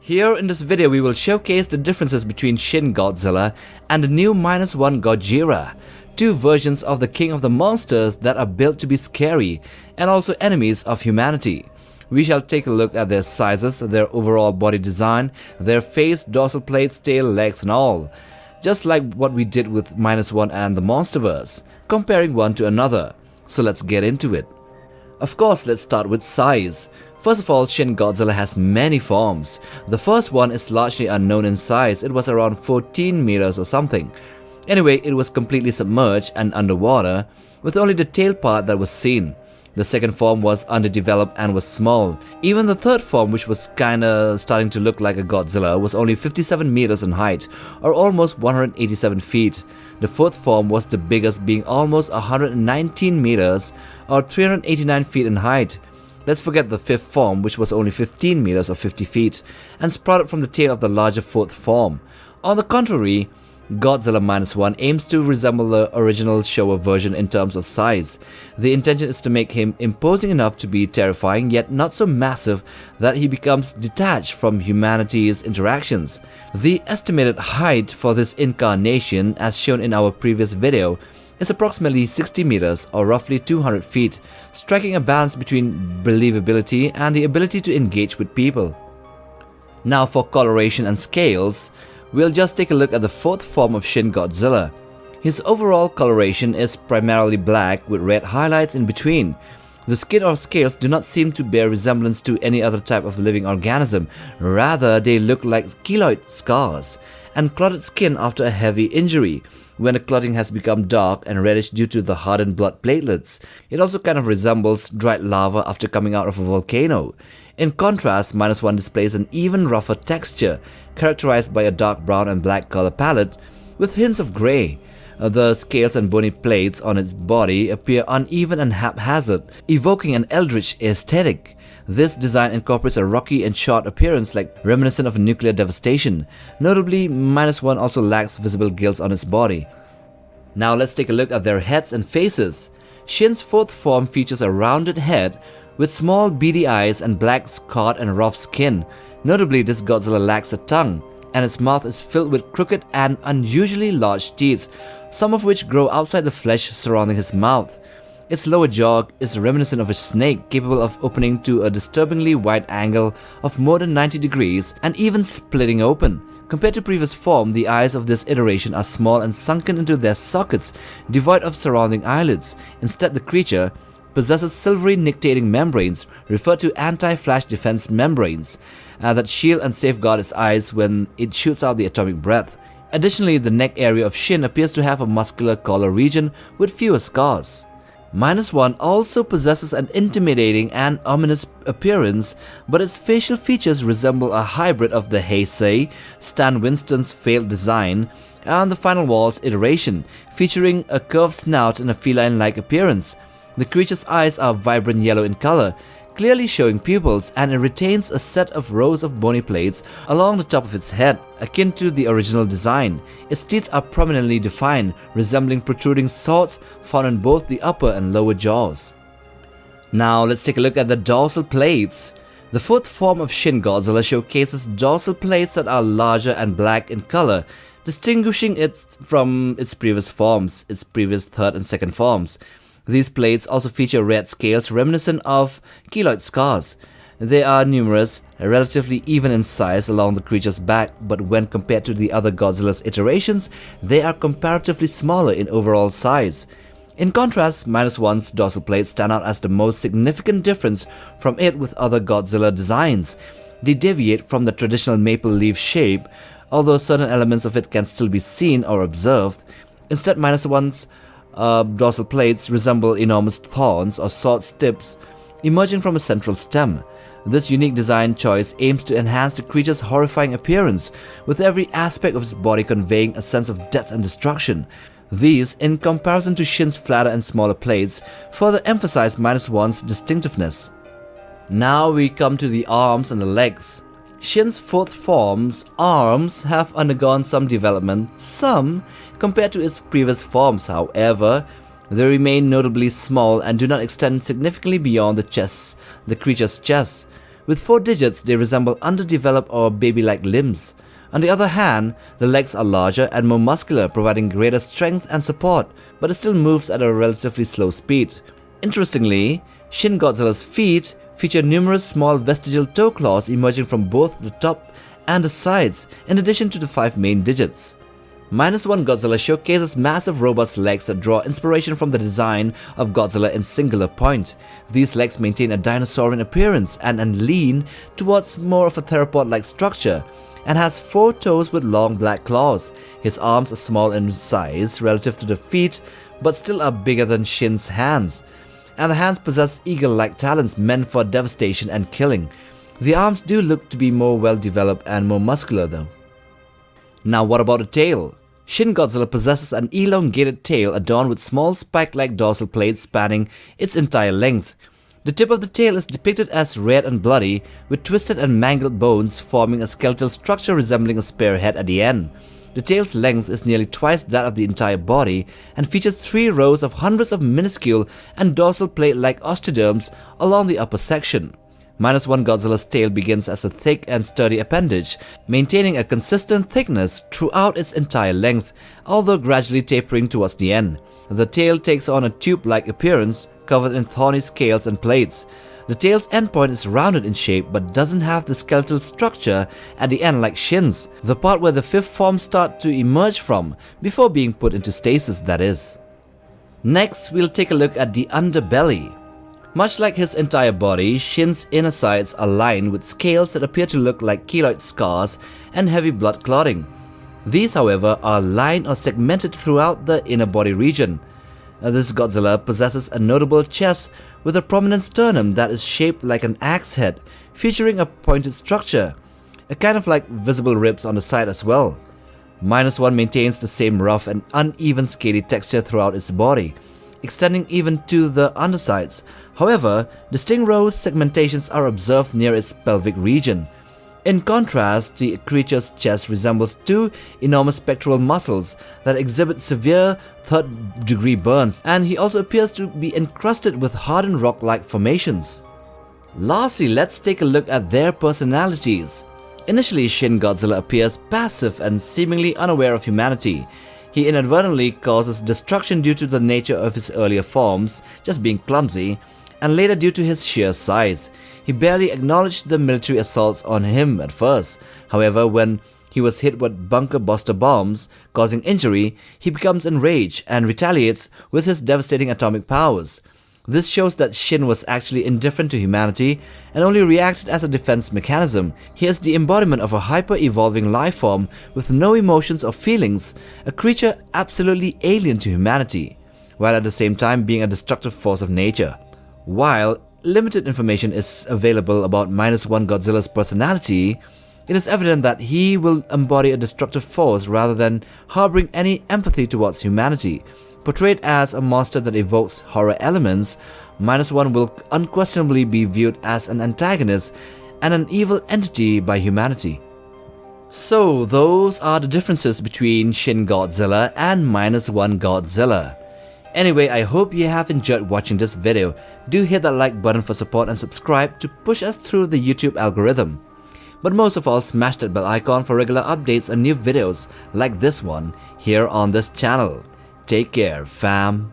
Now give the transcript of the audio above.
Here in this video we will showcase the differences between Shin Godzilla and the new Minus One Gojira, two versions of the king of the monsters that are built to be scary and also enemies of humanity. We shall take a look at their sizes, their overall body design, their face, dorsal plates, tail, legs and all. Just like what we did with Minus One and the Monsterverse, comparing one to another. So let's get into it. Of course, let's start with size. First of all, Shin Godzilla has many forms. The first one is largely unknown in size. It was around 14 meters or something. Anyway, it was completely submerged and underwater, with only the tail part that was seen. The second form was underdeveloped and was small. Even the third form, which was kinda starting to look like a Godzilla, was only 57 meters in height, or almost 187 feet. The fourth form was the biggest, being almost 119 meters, or 389 feet in height. Let's forget the fifth form, which was only 15 meters or 50 feet, and sprouted from the tail of the larger fourth form. On the contrary, Godzilla Minus One aims to resemble the original Showa version in terms of size. The intention is to make him imposing enough to be terrifying, yet not so massive that he becomes detached from humanity's interactions. The estimated height for this incarnation, as shown in our previous video, is approximately 60 meters or roughly 200 feet, striking a balance between believability and the ability to engage with people. Now for coloration and scales, we'll just take a look at the fourth form of Shin Godzilla. His overall coloration is primarily black with red highlights in between. The skin or scales do not seem to bear resemblance to any other type of living organism, rather they look like keloid scars and clotted skin after a heavy injury, when the clotting has become dark and reddish due to the hardened blood platelets. It also kind of resembles dried lava after coming out of a volcano. In contrast, Minus One displays an even rougher texture, characterized by a dark brown and black color palette with hints of gray. The scales and bony plates on its body appear uneven and haphazard, evoking an eldritch aesthetic. This design incorporates a rocky and short appearance like reminiscent of nuclear devastation. Notably, Minus One also lacks visible gills on its body. Now let's take a look at their heads and faces. Shin's fourth form features a rounded head with small beady eyes and black scarred and rough skin. Notably, this Godzilla lacks a tongue, and its mouth is filled with crooked and unusually large teeth, some of which grow outside the flesh surrounding his mouth. Its lower jaw is reminiscent of a snake, capable of opening to a disturbingly wide angle of more than 90 degrees and even splitting open. Compared to previous form, the eyes of this iteration are small and sunken into their sockets, devoid of surrounding eyelids. Instead, the creature possesses silvery nictitating membranes, referred to anti-flash defense membranes, that shield and safeguard its eyes when it shoots out the atomic breath. Additionally, the neck area of Shin appears to have a muscular collar region with fewer scars. Minus One also possesses an intimidating and ominous appearance, but its facial features resemble a hybrid of the Heisei, Stan Winston's failed design, and the Final Walls iteration, featuring a curved snout and a feline-like appearance. The creature's eyes are vibrant yellow in color, clearly showing pupils, and it retains a set of rows of bony plates along the top of its head, akin to the original design. Its teeth are prominently defined, resembling protruding swords found in both the upper and lower jaws. Now let's take a look at the dorsal plates. The fourth form of Shin Godzilla showcases dorsal plates that are larger and black in color, distinguishing it from its previous forms, its previous third and second forms. These plates also feature red scales reminiscent of keloid scars. They are numerous, relatively even in size along the creature's back, but when compared to the other Godzilla's iterations, they are comparatively smaller in overall size. In contrast, Minus One's dorsal plates stand out as the most significant difference from it with other Godzilla designs. They deviate from the traditional maple leaf shape, although certain elements of it can still be seen or observed. Instead, Minus One's dorsal plates resemble enormous thorns or sword tips emerging from a central stem. This unique design choice aims to enhance the creature's horrifying appearance, with every aspect of its body conveying a sense of death and destruction. These, in comparison to Shin's flatter and smaller plates, further emphasize Minus One's distinctiveness. Now we come to the arms and the legs. Shin's fourth form's arms have undergone some development, compared to its previous forms. However, they remain notably small and do not extend significantly beyond the creature's chest. With 4 digits, they resemble underdeveloped or baby-like limbs. On the other hand, the legs are larger and more muscular, providing greater strength and support, but it still moves at a relatively slow speed. Interestingly, Shin Godzilla's feet feature numerous small vestigial toe claws emerging from both the top and the sides, in addition to the 5 main digits. Minus One Godzilla showcases massive robust legs that draw inspiration from the design of Godzilla in Singular Point. These legs maintain a dinosaurian appearance and lean towards more of a theropod-like structure, and has 4 toes with long black claws. His arms are small in size relative to the feet, but still are bigger than Shin's hands. And the hands possess eagle-like talons meant for devastation and killing. The arms do look to be more well-developed and more muscular though. Now what about the tail? Shin Godzilla possesses an elongated tail adorned with small spike-like dorsal plates spanning its entire length. The tip of the tail is depicted as red and bloody, with twisted and mangled bones forming a skeletal structure resembling a spearhead at the end. The tail's length is nearly twice that of the entire body and features 3 rows of hundreds of minuscule and dorsal plate-like osteoderms along the upper section. Minus One Godzilla's tail begins as a thick and sturdy appendage, maintaining a consistent thickness throughout its entire length, although gradually tapering towards the end. The tail takes on a tube-like appearance, covered in thorny scales and plates. The tail's endpoint is rounded in shape but doesn't have the skeletal structure at the end like Shin's, the part where the 5th forms start to emerge from, before being put into stasis, that is. Next, we'll take a look at the underbelly. Much like his entire body, Shin's inner sides are lined with scales that appear to look like keloid scars and heavy blood clotting. These, however, are lined or segmented throughout the inner body region. This Godzilla possesses a notable chest with a prominent sternum that is shaped like an axe head, featuring a pointed structure, a kind of like visible ribs on the side as well. Minus One maintains the same rough and uneven scaly texture throughout its body, extending even to the undersides. However, distinct row segmentations are observed near its pelvic region. In contrast, the creature's chest resembles 2 enormous pectoral muscles that exhibit severe third-degree burns, and he also appears to be encrusted with hardened rock-like formations. Lastly, let's take a look at their personalities. Initially, Shin Godzilla appears passive and seemingly unaware of humanity. He inadvertently causes destruction due to the nature of his earlier forms, just being clumsy, and later due to his sheer size. He barely acknowledged the military assaults on him at first. However, when he was hit with bunker buster bombs, causing injury, he becomes enraged and retaliates with his devastating atomic powers. This shows that Shin was actually indifferent to humanity and only reacted as a defense mechanism. He is the embodiment of a hyper-evolving life form with no emotions or feelings, a creature absolutely alien to humanity, while at the same time being a destructive force of nature. While limited information is available about Minus One Godzilla's personality, it is evident that he will embody a destructive force rather than harboring any empathy towards humanity. Portrayed as a monster that evokes horror elements, Minus One will unquestionably be viewed as an antagonist and an evil entity by humanity. So those are the differences between Shin Godzilla and Minus One Godzilla. Anyway, I hope you have enjoyed watching this video. Do hit that like button for support and subscribe to push us through the YouTube algorithm. But most of all, smash that bell icon for regular updates and new videos like this one here on this channel. Take care, fam.